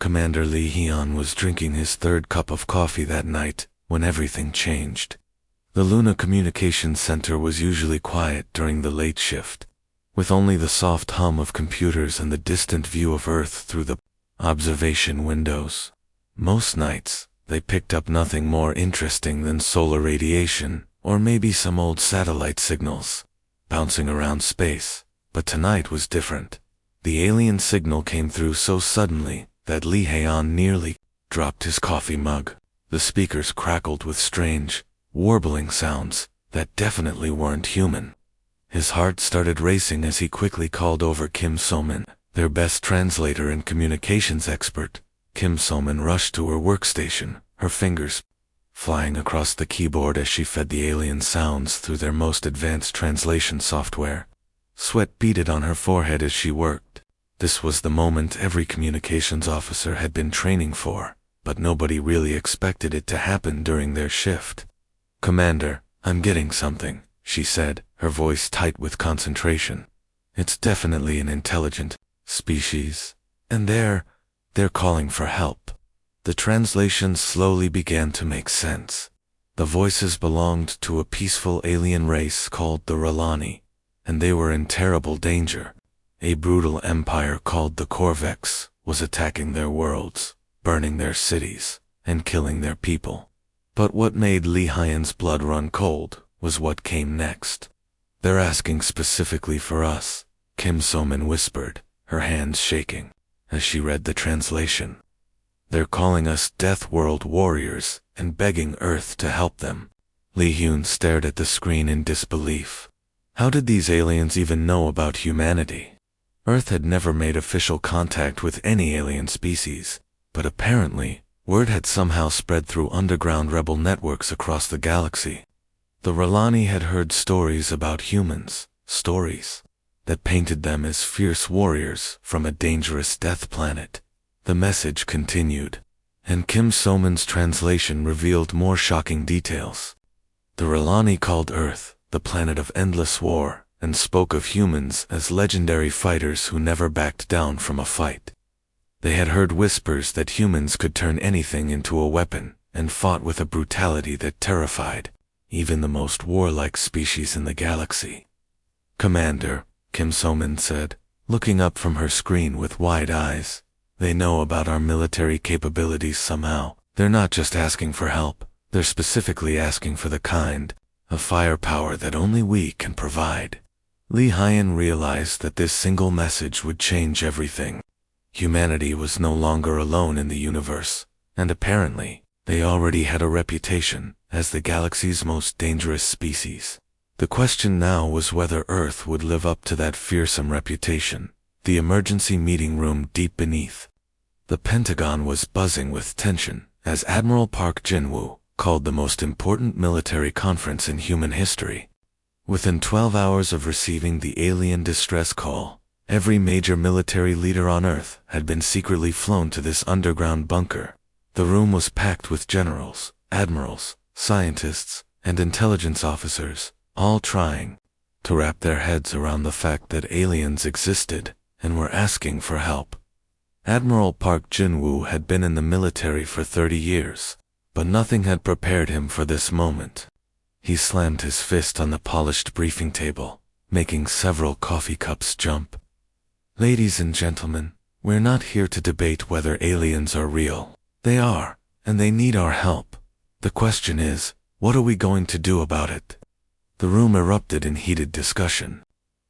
Commander Li Hyun was drinking his third cup of coffee that night when everything changed. The Luna Communications Center was usually quiet during the late shift, with only the soft hum of computers and the distant view of Earth through the observation windows. Most nights, they picked up nothing more interesting than solar radiation, or maybe some old satellite signals, bouncing around space. But tonight was different. The alien signal came through so suddenly that Li Hyun nearly dropped his coffee mug. The speakers crackled with strange, warbling sounds that definitely weren't human. His heart started racing as he quickly called over Kim So-min, their best translator and communications expert. Kim So-min rushed to her workstation, her fingers flying across the keyboard as she fed the alien sounds through their most advanced translation software. Sweat beaded on her forehead as she worked. This was the moment every communications officer had been training for, but nobody really expected it to happen during their shift. "Commander, I'm getting something," she said, her voice tight with concentration. "It's definitely an intelligent species, and they're calling for help." The translations slowly began to make sense. The voices belonged to a peaceful alien race called the Ralani, and they were in terrible danger. A brutal empire called the Corvex was attacking their worlds, burning their cities, and killing their people. But what made Li Hyun's blood run cold was what came next. "They're asking specifically for us," Kim So-min whispered, her hands shaking, as she read the translation. "They're calling us Deathworld warriors and begging Earth to help them." Li Hyun stared at the screen in disbelief. How did these aliens even know about humanity? Earth had never made official contact with any alien species, but apparently, word had somehow spread through underground rebel networks across the galaxy. The Ralani had heard stories about humans, stories that painted them as fierce warriors from a dangerous death planet. The message continued, and Kim So-min's translation revealed more shocking details. The Ralani called Earth the planet of endless war, and spoke of humans as legendary fighters who never backed down from a fight. They had heard whispers that humans could turn anything into a weapon, and fought with a brutality that terrified even the most warlike species in the galaxy. "Commander," Kim So-min said, looking up from her screen with wide eyes, "they know about our military capabilities somehow. They're not just asking for help, they're specifically asking for the kind of firepower that only we can provide." Li Hyun realized that this single message would change everything. Humanity was no longer alone in the universe, and apparently, they already had a reputation as the galaxy's most dangerous species. The question now was whether Earth would live up to that fearsome reputation. The emergency meeting room deep beneath the Pentagon was buzzing with tension as Admiral Park Jin-woo called the most important military conference in human history. Within 12 hours of receiving the alien distress call, every major military leader on Earth had been secretly flown to this underground bunker. The room was packed with generals, admirals, scientists, and intelligence officers, all trying to wrap their heads around the fact that aliens existed and were asking for help. Admiral Park Jin-woo had been in the military for 30 years, but nothing had prepared him for this moment. He slammed his fist on the polished briefing table, making several coffee cups jump. "Ladies and gentlemen, we're not here to debate whether aliens are real. They are, and they need our help. The question is, what are we going to do about it?" The room erupted in heated discussion.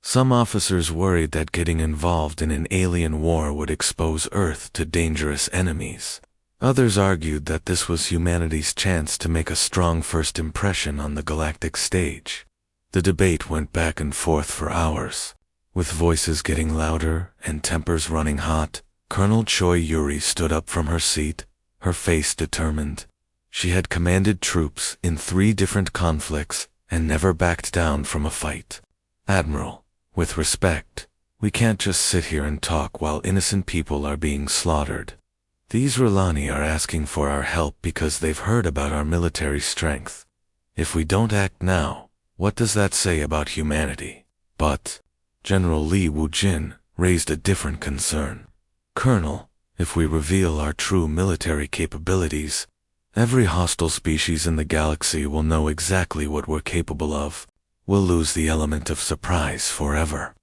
Some officers worried that getting involved in an alien war would expose Earth to dangerous enemies. Others argued that this was humanity's chance to make a strong first impression on the galactic stage. The debate went back and forth for hours, with voices getting louder and tempers running hot. Colonel Choi Yuri stood up from her seat, her face determined. She had commanded troops in 3 different conflicts and never backed down from a fight. "Admiral, with respect, we can't just sit here and talk while innocent people are being slaughtered. These Ralani are asking for our help because they've heard about our military strength. If we don't act now, what does that say about humanity?" But General Lee Woo-jin raised a different concern. "Colonel, If we reveal our true military capabilities, every hostile species in the galaxy will know exactly what we're capable of. We'll lose the element of surprise forever.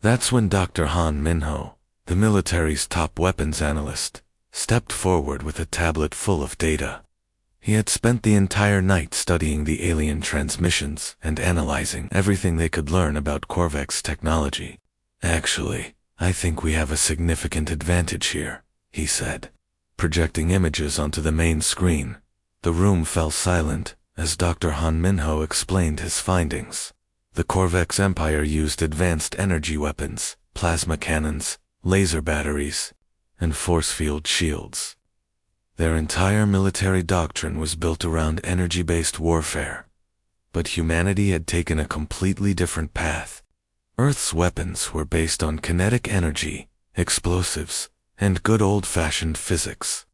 That's when Dr. Han Minho, the military's top weapons analyst, stepped forward with a tablet full of data. He had spent the entire night studying the alien transmissions and analyzing everything they could learn about Korvax's technology. Actually, I think we have a significant advantage here, he said, projecting images onto the main screen. The room fell silent as Dr. Han Minho explained his findings. The Korvax Empire used advanced energy weapons, plasma cannons, laser batteries, and force field shields. Their entire military doctrine was built around energy-based warfare. But humanity had taken a completely different path. Earth's weapons were based on kinetic energy, explosives, and good old-fashioned physics.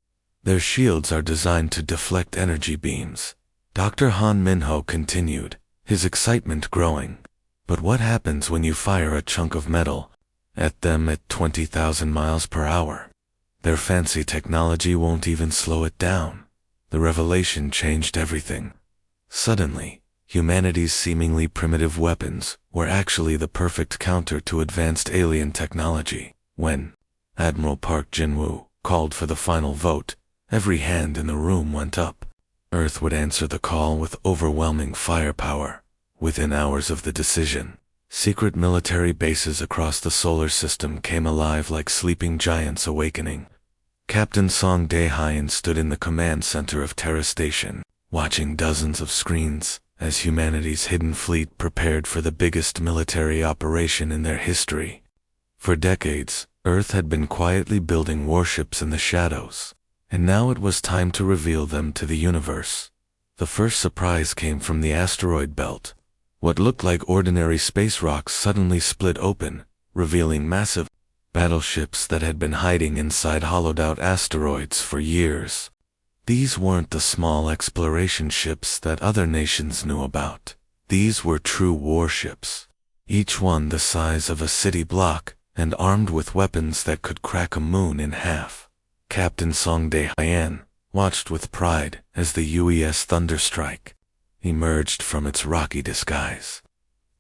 Their shields are designed to deflect energy beams. Dr. Han Minho continued, his excitement growing. But what happens when you fire a chunk of metal at them at 20,000 miles per hour? Their fancy technology won't even slow it down. The revelation changed everything. Suddenly, humanity's seemingly primitive weapons were actually the perfect counter to advanced alien technology. When Admiral Park Jin-woo called for the final vote, every hand in the room went up. Earth would answer the call with overwhelming firepower. Within hours of the decision, secret military bases across the solar system came alive like sleeping giants awakening. Captain Song Dae-hyun stood in the command center of Terra Station, watching dozens of screens as humanity's hidden fleet prepared for the biggest military operation in their history. For decades, Earth had been quietly building warships in the shadows, and now it was time to reveal them to the universe. The first surprise came from the asteroid belt. What looked like ordinary space rocks suddenly split open, revealing massive battleships that had been hiding inside hollowed-out asteroids for years. These weren't the small exploration ships that other nations knew about. These were true warships, each one the size of a city block and armed with weapons that could crack a moon in half. Captain Song Dae-hyun watched with pride as the UES Thunderstrike emerged from its rocky disguise.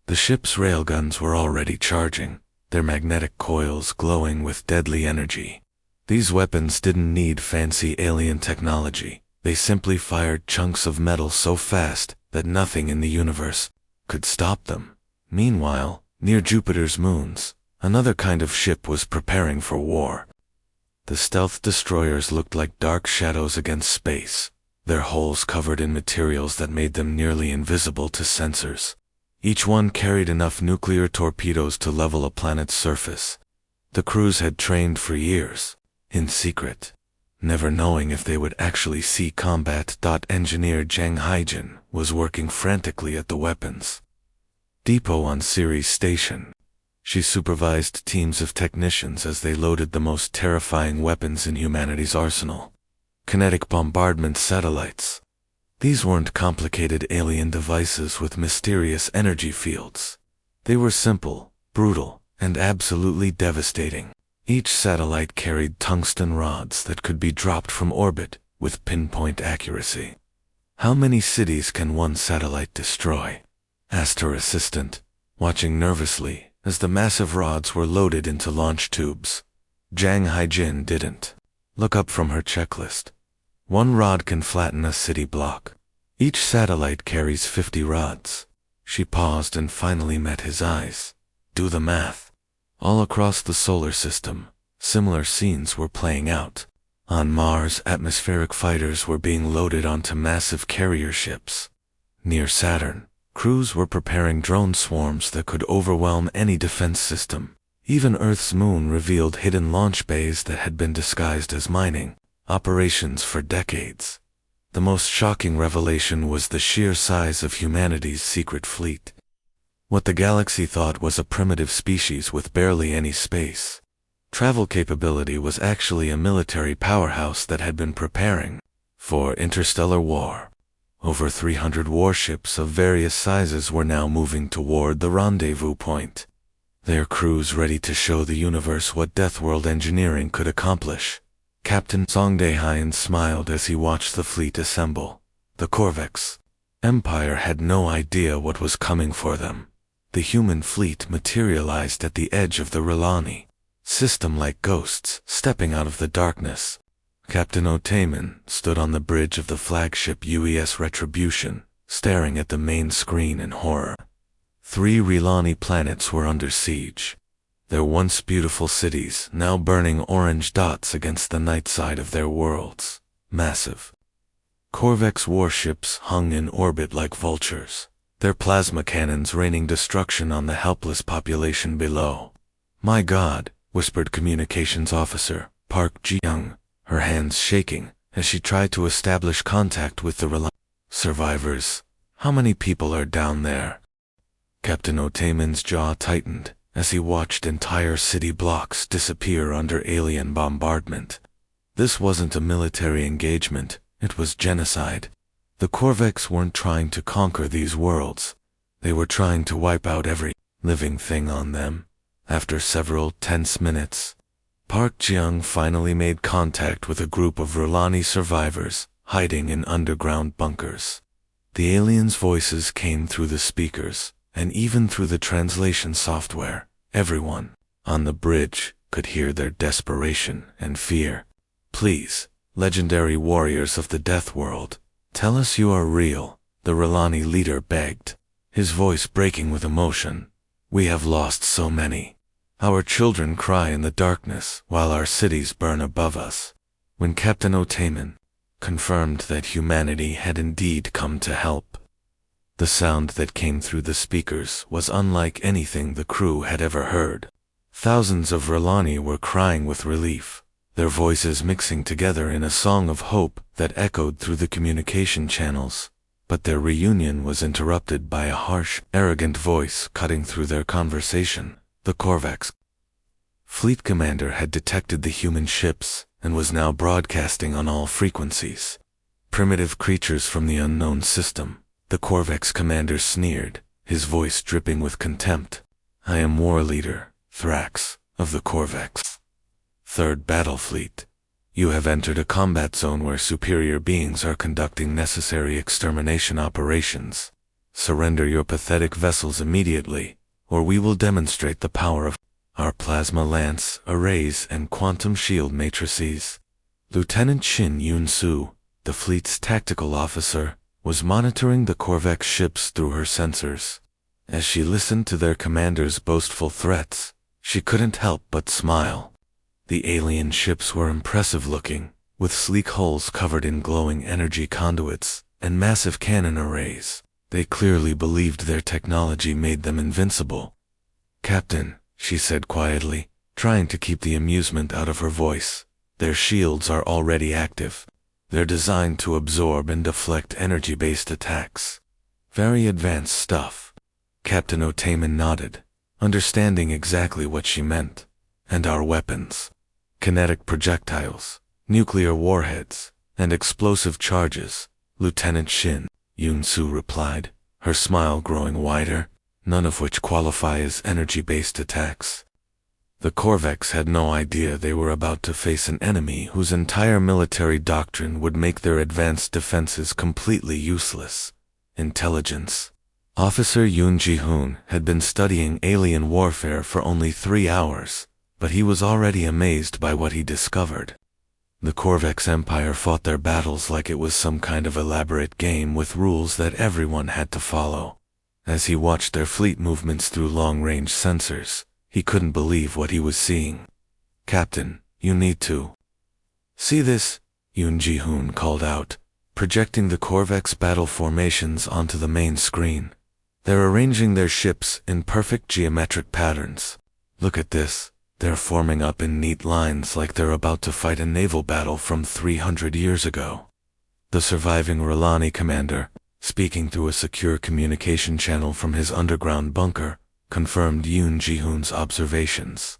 The ship's railguns were already charging, their magnetic coils glowing with deadly energy. These weapons didn't need fancy alien technology. They simply fired chunks of metal so fast that nothing in the universe could stop them. Meanwhile, near Jupiter's moons, another kind of ship was preparing for war. The stealth destroyers looked like dark shadows against space, their hulls covered in materials that made them nearly invisible to sensors. Each one carried enough nuclear torpedoes to level a planet's surface. The crews had trained for years, in secret, never knowing if they would actually see combat. Engineer Jang Haijin was working frantically at the weapons depot on Ceres Station. She supervised teams of technicians as they loaded the most terrifying weapons in humanity's arsenal. Kinetic bombardment satellites. These weren't complicated alien devices with mysterious energy fields. They were simple, brutal, and absolutely devastating. Each satellite carried tungsten rods that could be dropped from orbit with pinpoint accuracy. "How many cities can one satellite destroy?" asked her assistant, watching nervously as the massive rods were loaded into launch tubes. Jang Haijin didn't look up from her checklist. One rod can flatten a city block. Each satellite carries 50 rods. She paused and finally met his eyes. Do the math. All across the solar system, similar scenes were playing out. On Mars, atmospheric fighters were being loaded onto massive carrier ships. Near Saturn, crews were preparing drone swarms that could overwhelm any defense system. Even Earth's moon revealed hidden launch bays that had been disguised as mining operations for decades. The most shocking revelation was the sheer size of humanity's secret fleet. What the galaxy thought was a primitive species with barely any space travel capability was actually a military powerhouse that had been preparing for interstellar war. Over 300 warships of various sizes were now moving toward the rendezvous point, their crews ready to show the universe what Deathworld engineering could accomplish. Captain Songdaehyun smiled as he watched the fleet assemble. The Corvex Empire had no idea what was coming for them. The human fleet materialized at the edge of the Rilani system like ghosts stepping out of the darkness. Captain Otaman stood on the bridge of the flagship UES Retribution, staring at the main screen in horror. 3 Rilani planets were under siege. Their once beautiful cities now burning orange dots against the night side of their worlds. Massive Corvex warships hung in orbit like vultures, their plasma cannons raining destruction on the helpless population below. "My God," whispered Communications Officer Park Ji-young, her hands shaking as she tried to establish contact with the survivors. "How many people are down there?" Captain Otaman's jaw tightened as he watched entire city blocks disappear under alien bombardment. This wasn't a military engagement, it was genocide. The Corvex weren't trying to conquer these worlds. They were trying to wipe out every living thing on them. After several tense minutes, Park Ji-young finally made contact with a group of Rilani survivors hiding in underground bunkers. The aliens' voices came through the speakers, and even through the translation software. Everyone on the bridge could hear their desperation and fear. "Please, legendary warriors of the Death World, tell us you are real," the Rilani leader begged, his voice breaking with emotion. "We have lost so many. Our children cry in the darkness while our cities burn above us." When Captain Otaman confirmed that humanity had indeed come to help, the sound that came through the speakers was unlike anything the crew had ever heard. Thousands of Rilani were crying with relief, their voices mixing together in a song of hope that echoed through the communication channels. But their reunion was interrupted by a harsh, arrogant voice cutting through their conversation. The Corvex fleet commander had detected the human ships and was now broadcasting on all frequencies. "Primitive creatures from the unknown system," the Corvex commander sneered, his voice dripping with contempt. "I am war leader, Thrax, of the Corvex 3rd Battle Fleet. You have entered a combat zone where superior beings are conducting necessary extermination operations. Surrender your pathetic vessels immediately, or we will demonstrate the power of our plasma lance arrays and quantum shield matrices." Lieutenant Shin Yoon-soo, the fleet's tactical officer, was monitoring the Corvex ships through her sensors. As she listened to their commander's boastful threats, she couldn't help but smile. The alien ships were impressive looking, with sleek hulls covered in glowing energy conduits and massive cannon arrays. They clearly believed their technology made them invincible. "Captain," she said quietly, trying to keep the amusement out of her voice, "their shields are already active. They're designed to absorb and deflect energy-based attacks. Very advanced stuff." Captain Otaman nodded, understanding exactly what she meant. "And our weapons? Kinetic projectiles, nuclear warheads, and explosive charges," Lieutenant Shin Yoon-soo replied, her smile growing wider, "none of which qualify as energy-based attacks." The Corvex had no idea they were about to face an enemy whose entire military doctrine would make their advanced defenses completely useless. Intelligence. Officer Yoon Ji-hoon had been studying alien warfare for only 3 hours, but he was already amazed by what he discovered. The Corvex Empire fought their battles like it was some kind of elaborate game with rules that everyone had to follow. As he watched their fleet movements through long-range sensors, he couldn't believe what he was seeing. "Captain, you need to see this," Yoon Ji-hoon called out, projecting the Corvex battle formations onto the main screen. "They're arranging their ships in perfect geometric patterns. Look at this. They're forming up in neat lines like they're about to fight a naval battle from 300 years ago." The surviving Rilani commander, speaking through a secure communication channel from his underground bunker, confirmed Yoon Ji-hoon's observations.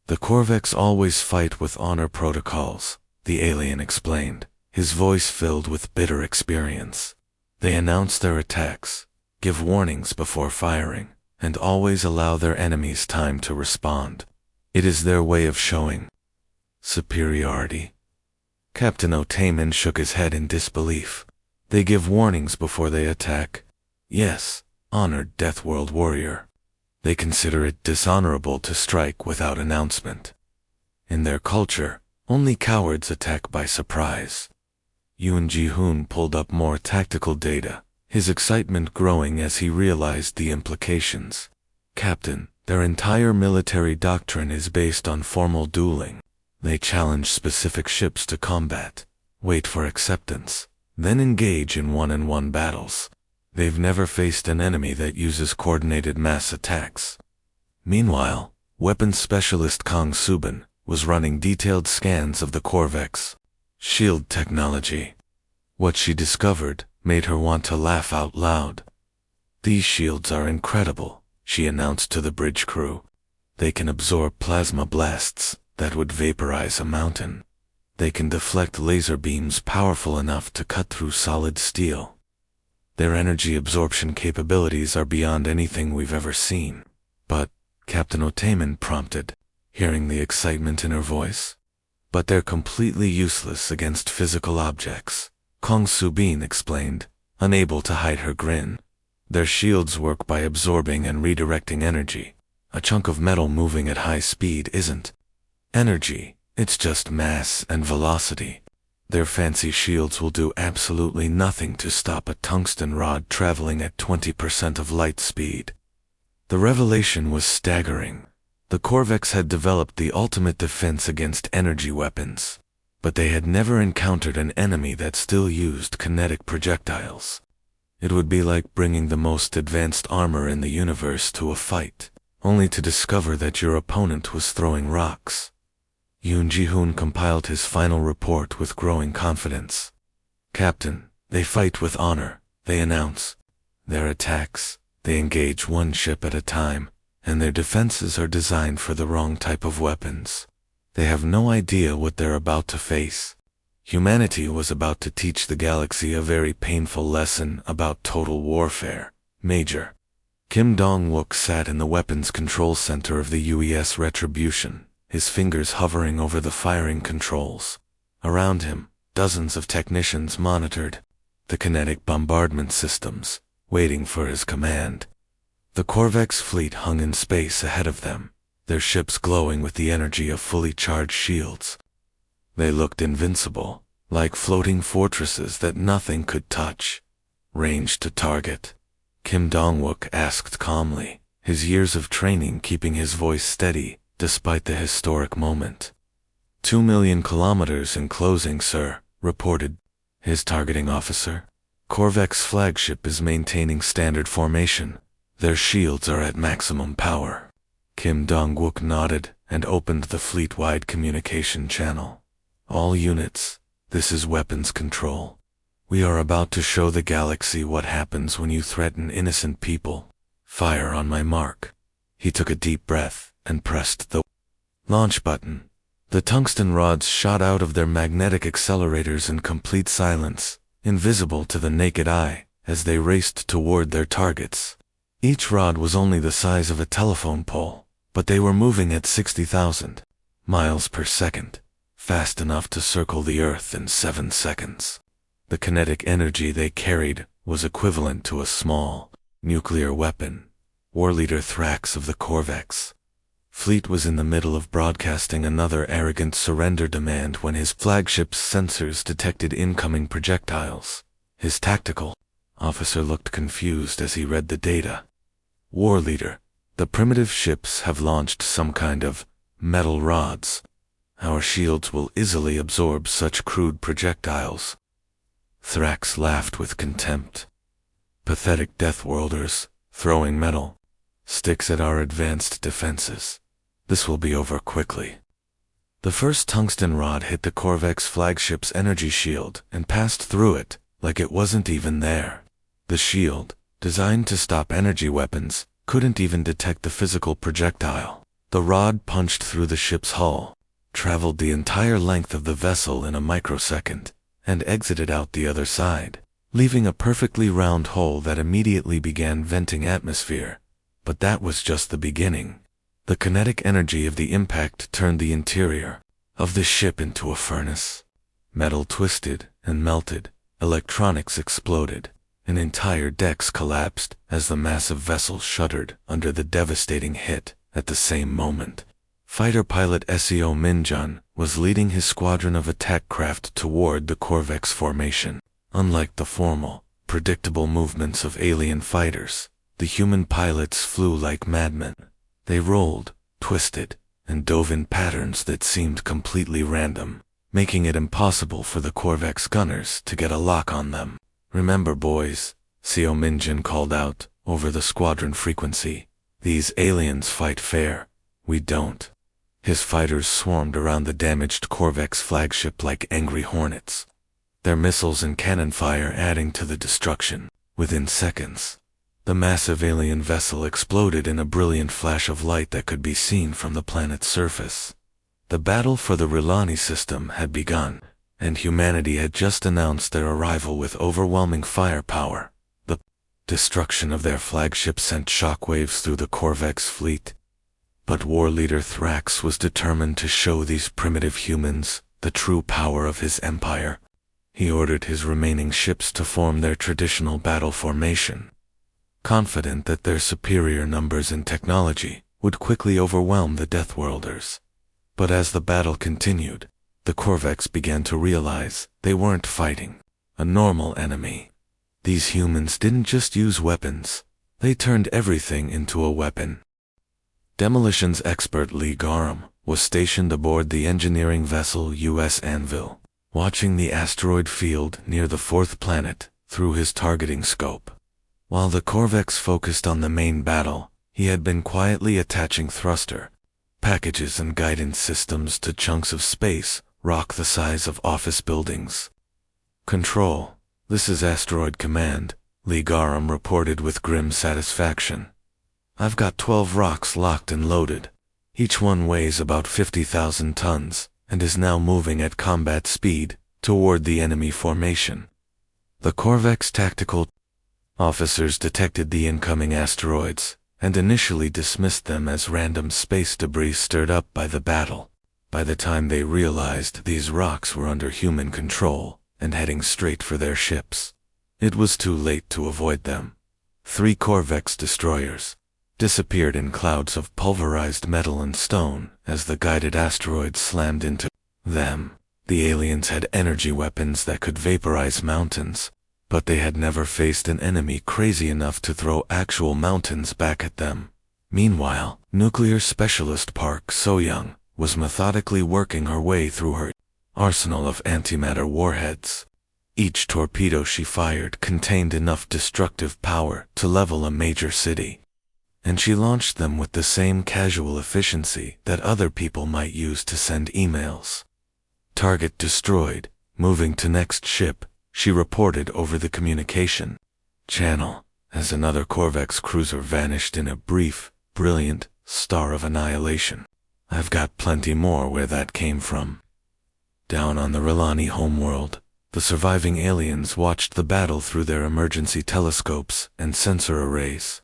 "The Corvex always fight with honor protocols," the alien explained, his voice filled with bitter experience. "They announce their attacks, give warnings before firing, and always allow their enemies time to respond. It is their way of showing superiority." Captain O'Taman shook his head in disbelief. They give warnings before they attack? Yes, honored Deathworld warrior. They consider it dishonorable to strike without announcement. In their culture, only cowards attack by surprise. Yoon Ji-hoon pulled up more tactical data, his excitement growing as he realized the implications. Captain, their entire military doctrine is based on formal dueling. They challenge specific ships to combat, wait for acceptance, then engage in one-on-one battles. They've never faced an enemy that uses coordinated mass attacks. Meanwhile, weapons specialist Kong Subin was running detailed scans of the Corvex shield technology. What she discovered made her want to laugh out loud. "These shields are incredible," she announced to the bridge crew. "They can absorb plasma blasts that would vaporize a mountain. They can deflect laser beams powerful enough to cut through solid steel. Their energy absorption capabilities are beyond anything we've ever seen." "But," Captain O'Taman prompted, hearing the excitement in her voice. "But they're completely useless against physical objects," Kong Subin explained, unable to hide her grin. "Their shields work by absorbing and redirecting energy. A chunk of metal moving at high speed isn't energy, it's just mass and velocity. Their fancy shields will do absolutely nothing to stop a tungsten rod traveling at 20% of light speed." The revelation was staggering. The Corvex had developed the ultimate defense against energy weapons, but they had never encountered an enemy that still used kinetic projectiles. It would be like bringing the most advanced armor in the universe to a fight, only to discover that your opponent was throwing rocks. Yoon Ji-hoon compiled his final report with growing confidence. "Captain, they fight with honor," they announce. "Their attacks, they engage one ship at a time, and their defenses are designed for the wrong type of weapons. They have no idea what they're about to face. Humanity was about to teach the galaxy a very painful lesson about total warfare, Major." Kim Dong-wook sat in the weapons control center of the UES Retribution, his fingers hovering over the firing controls. Around him, dozens of technicians monitored the kinetic bombardment systems, waiting for his command. The Corvex fleet hung in space ahead of them, their ships glowing with the energy of fully charged shields. They looked invincible, like floating fortresses that nothing could touch. "Range to target?" Kim Dong-wook asked calmly, his years of training keeping his voice steady despite the historic moment. 2 million kilometers in closing, sir," reported his targeting officer. "Corvex flagship is maintaining standard formation. Their shields are at maximum power." Kim Dong-wook nodded and opened the fleet-wide communication channel. "All units, this is weapons control. We are about to show the galaxy what happens when you threaten innocent people. Fire on my mark." He took a deep breath and pressed the launch button. The tungsten rods shot out of their magnetic accelerators in complete silence, invisible to the naked eye, as they raced toward their targets. Each rod was only the size of a telephone pole, but they were moving at 60,000 miles per second, fast enough to circle the Earth in 7 seconds. The kinetic energy they carried was equivalent to a small nuclear weapon. War leader Thrax of the Corvex fleet was in the middle of broadcasting another arrogant surrender demand when his flagship's sensors detected incoming projectiles. His tactical officer looked confused as he read the data. "War leader, the primitive ships have launched some kind of metal rods. Our shields will easily absorb such crude projectiles." Thrax laughed with contempt. "Pathetic Deathworlders, throwing metal sticks at our advanced defenses. This will be over quickly." The first tungsten rod hit the Corvex flagship's energy shield and passed through it like it wasn't even there. The shield, designed to stop energy weapons, couldn't even detect the physical projectile. The rod punched through the ship's hull, traveled the entire length of the vessel in a microsecond, and exited out the other side, leaving a perfectly round hole that immediately began venting atmosphere. But that was just the beginning. The kinetic energy of the impact turned the interior of the ship into a furnace. Metal twisted and melted, electronics exploded, and entire decks collapsed as the massive vessel shuddered under the devastating hit. At the same moment, fighter pilot Seo Minjun was leading his squadron of attack craft toward the Corvex formation. Unlike the formal, predictable movements of alien fighters, the human pilots flew like madmen. They rolled, twisted, and dove in patterns that seemed completely random, making it impossible for the Corvex gunners to get a lock on them. "Remember, boys," Seo Minjun called out over the squadron frequency, "these aliens fight fair. We don't." His fighters swarmed around the damaged Corvex flagship like angry hornets, their missiles and cannon fire adding to the destruction. Within seconds, the massive alien vessel exploded in a brilliant flash of light that could be seen from the planet's surface. The battle for the Rilani system had begun, and humanity had just announced their arrival with overwhelming firepower. The destruction of their flagship sent shockwaves through the Corvex fleet. But war leader Thrax was determined to show these primitive humans the true power of his empire. He ordered his remaining ships to form their traditional battle formation, confident that their superior numbers and technology would quickly overwhelm the Deathworlders. But as the battle continued, the Corvex began to realize they weren't fighting a normal enemy. These humans didn't just use weapons, they turned everything into a weapon. Demolitions expert Lee Garum was stationed aboard the engineering vessel US Anvil, watching the asteroid field near the fourth planet through his targeting scope. While the Corvex focused on the main battle, he had been quietly attaching thruster packages and guidance systems to chunks of space rock the size of office buildings. "Control, this is Asteroid Command," Lee Garum reported with grim satisfaction. "I've got 12 rocks locked and loaded. Each one weighs about 50,000 tons and is now moving at combat speed toward the enemy formation." The Corvex tactical officers detected the incoming asteroids and initially dismissed them as random space debris stirred up by the battle. By the time they realized these rocks were under human control and heading straight for their ships, it was too late to avoid them. 3 Corvex destroyers disappeared in clouds of pulverized metal and stone as the guided asteroids slammed into them. The aliens had energy weapons that could vaporize mountains, but they had never faced an enemy crazy enough to throw actual mountains back at them. Meanwhile, nuclear specialist Park So-young was methodically working her way through her arsenal of antimatter warheads. Each torpedo she fired contained enough destructive power to level a major city, and she launched them with the same casual efficiency that other people might use to send emails. "Target destroyed, moving to next ship," she reported over the communication channel, as another Corvex cruiser vanished in a brief, brilliant star of annihilation. "I've got plenty more where that came from." Down on the Rilani homeworld, the surviving aliens watched the battle through their emergency telescopes and sensor arrays.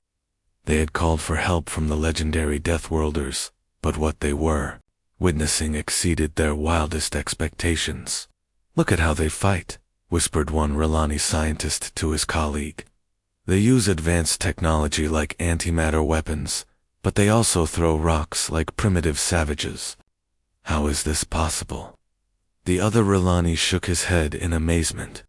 They had called for help from the legendary Deathworlders, but what they were witnessing exceeded their wildest expectations. "Look at how they fight," whispered one Rilani scientist to his colleague. "They use advanced technology like antimatter weapons, but they also throw rocks like primitive savages. How is this possible?" The other Rilani shook his head in amazement.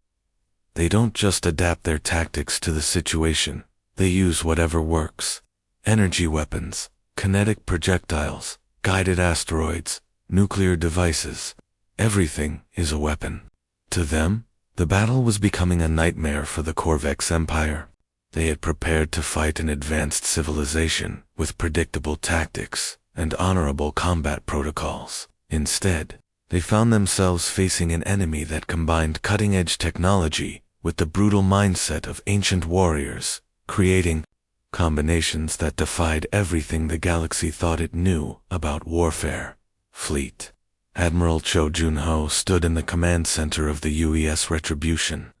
"They don't just adapt their tactics to the situation. They use whatever works. Energy weapons, kinetic projectiles, guided asteroids, nuclear devices. Everything is a weapon." To them, the battle was becoming a nightmare for the Corvex Empire. They had prepared to fight an advanced civilization with predictable tactics and honorable combat protocols. Instead, they found themselves facing an enemy that combined cutting-edge technology with the brutal mindset of ancient warriors, creating combinations that defied everything the galaxy thought it knew about warfare. Fleet. Admiral Cho Jun-ho stood in the command center of the UES Retribution,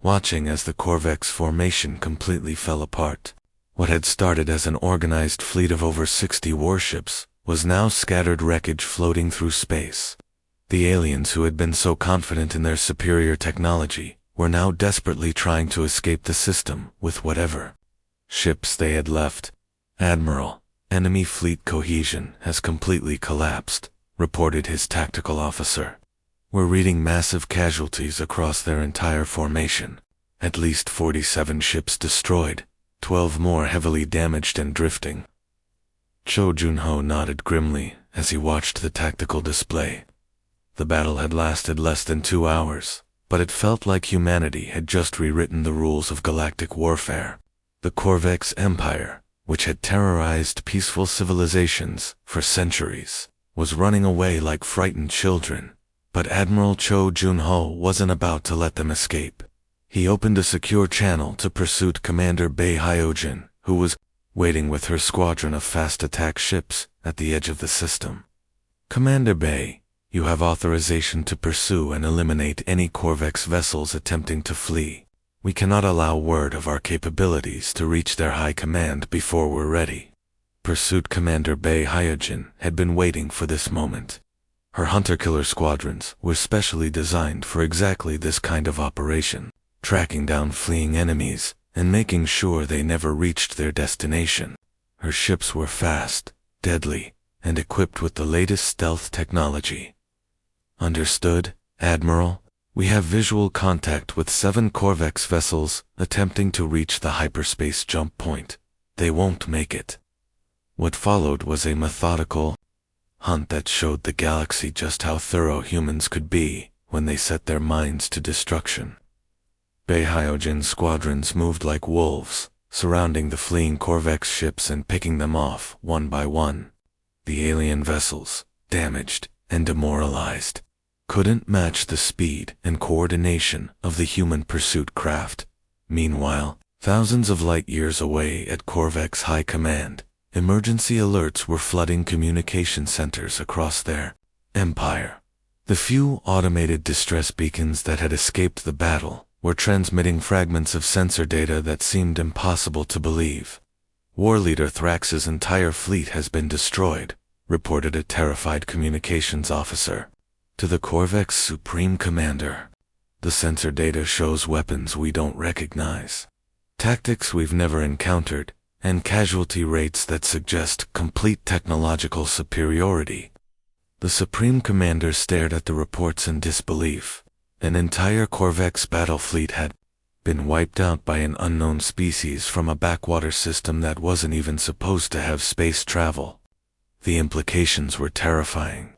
watching as the Corvex formation completely fell apart. What had started as an organized fleet of over 60 warships was now scattered wreckage floating through space. The aliens who had been so confident in their superior technology were now desperately trying to escape the system with whatever ships they had left. "Admiral, enemy fleet cohesion has completely collapsed," reported his tactical officer. "We're reading massive casualties across their entire formation. At least 47 ships destroyed, 12 more heavily damaged and drifting." Cho Junho nodded grimly as he watched the tactical display. The battle had lasted less than 2 hours, but it felt like humanity had just rewritten the rules of galactic warfare. The Corvex Empire, which had terrorized peaceful civilizations for centuries, was running away like frightened children, but Admiral Cho Junho wasn't about to let them escape. He opened a secure channel to Pursuit Commander Bei Hyojin, who was waiting with her squadron of fast attack ships at the edge of the system. "Commander Bei, you have authorization to pursue and eliminate any Corvex vessels attempting to flee. We cannot allow word of our capabilities to reach their high command before we're ready." Pursuit Commander Bei Hyojin had been waiting for this moment. Her hunter-killer squadrons were specially designed for exactly this kind of operation, tracking down fleeing enemies and making sure they never reached their destination. Her ships were fast, deadly, and equipped with the latest stealth technology. "Understood, Admiral. We have visual contact with 7 Corvex vessels attempting to reach the hyperspace jump point. They won't make it." What followed was a methodical hunt that showed the galaxy just how thorough humans could be when they set their minds to destruction. Bei Hyojin's squadrons moved like wolves, surrounding the fleeing Corvex ships and picking them off one by one. The alien vessels, damaged and demoralized, couldn't match the speed and coordination of the human pursuit craft. Meanwhile, thousands of light years away at Corvex High Command, emergency alerts were flooding communication centers across their empire. The few automated distress beacons that had escaped the battle were transmitting fragments of sensor data that seemed impossible to believe. "War Leader Thrax's entire fleet has been destroyed," reported a terrified communications officer to the Corvex Supreme Commander. "The sensor data shows weapons we don't recognize, tactics we've never encountered, and casualty rates that suggest complete technological superiority." The Supreme Commander stared at the reports in disbelief. An entire Corvex battle fleet had been wiped out by an unknown species from a backwater system that wasn't even supposed to have space travel. The implications were terrifying.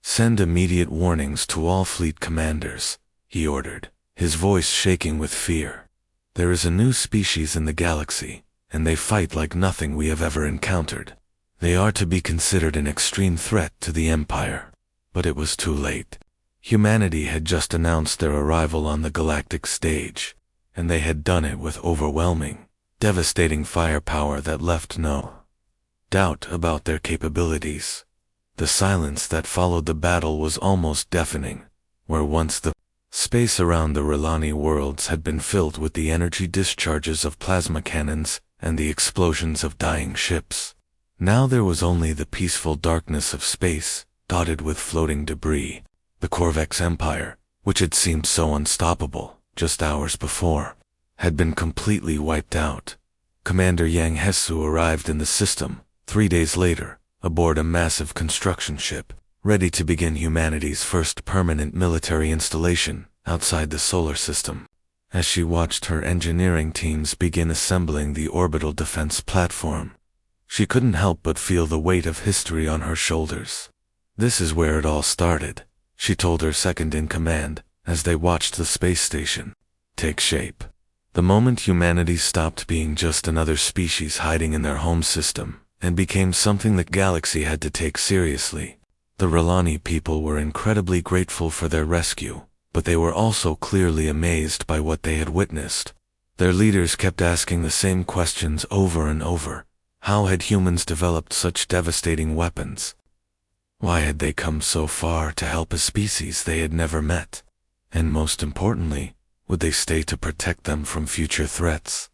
"Send immediate warnings to all fleet commanders," he ordered, his voice shaking with fear. "There is a new species in the galaxy, and they fight like nothing we have ever encountered. They are to be considered an extreme threat to the Empire." But it was too late. Humanity had just announced their arrival on the galactic stage, and they had done it with overwhelming, devastating firepower that left no doubt about their capabilities. The silence that followed the battle was almost deafening, where once the space around the Relani worlds had been filled with the energy discharges of plasma cannons and the explosions of dying ships. Now there was only the peaceful darkness of space, dotted with floating debris. The Corvex Empire, which had seemed so unstoppable just hours before, had been completely wiped out. Commander Yang Hesu arrived in the system 3 days later, aboard a massive construction ship, ready to begin humanity's first permanent military installation outside the solar system. As she watched her engineering teams begin assembling the orbital defense platform, she couldn't help but feel the weight of history on her shoulders. "This is where it all started," she told her second-in-command as they watched the space station take shape. The moment humanity stopped being just another species hiding in their home system and became something the galaxy had to take seriously. The Relani people were incredibly grateful for their rescue, but they were also clearly amazed by what they had witnessed. Their leaders kept asking the same questions over and over. How had humans developed such devastating weapons? Why had they come so far to help a species they had never met? And most importantly, would they stay to protect them from future threats?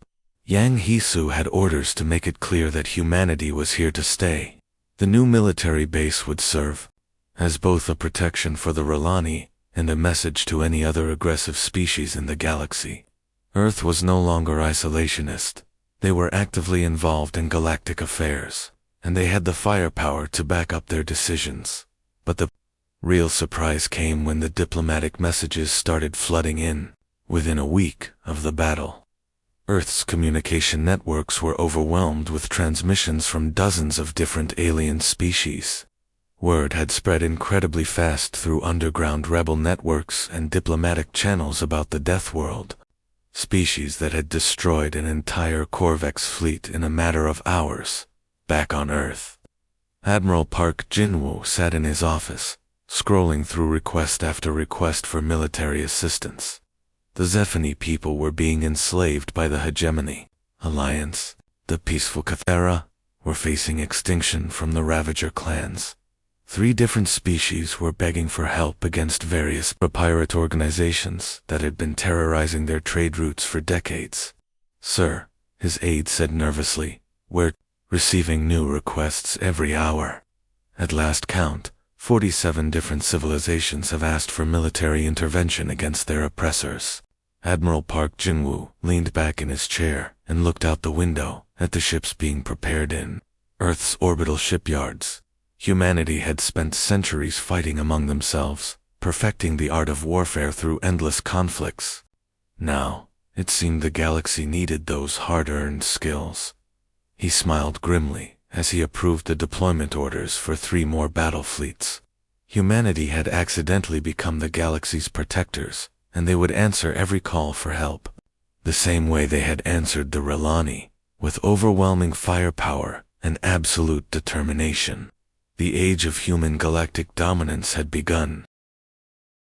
Yang Hesu had orders to make it clear that humanity was here to stay. The new military base would serve as both a protection for the Relani and a message to any other aggressive species in the galaxy. Earth was no longer isolationist. They were actively involved in galactic affairs, and they had the firepower to back up their decisions. But the real surprise came when the diplomatic messages started flooding in. Within a week of the battle, Earth's communication networks were overwhelmed with transmissions from dozens of different alien species. Word had spread incredibly fast through underground rebel networks and diplomatic channels about the Deathworld, species that had destroyed an entire Corvex fleet in a matter of hours, back on Earth. Admiral Park Jin-woo sat in his office, scrolling through request after request for military assistance. The Zephany people were being enslaved by the Hegemony Alliance. The peaceful Cathera were facing extinction from the Ravager clans. 3 different species were begging for help against various pirate organizations that had been terrorizing their trade routes for decades. "Sir," his aide said nervously, "we're receiving new requests every hour. At last count, 47 different civilizations have asked for military intervention against their oppressors." Admiral Park Jin-woo leaned back in his chair and looked out the window at the ships being prepared in Earth's orbital shipyards. Humanity had spent centuries fighting among themselves, perfecting the art of warfare through endless conflicts. Now, it seemed the galaxy needed those hard-earned skills. He smiled grimly as he approved the deployment orders for 3 more battle fleets. Humanity had accidentally become the galaxy's protectors, and they would answer every call for help, the same way they had answered the Relani, with overwhelming firepower and absolute determination. The age of human galactic dominance had begun,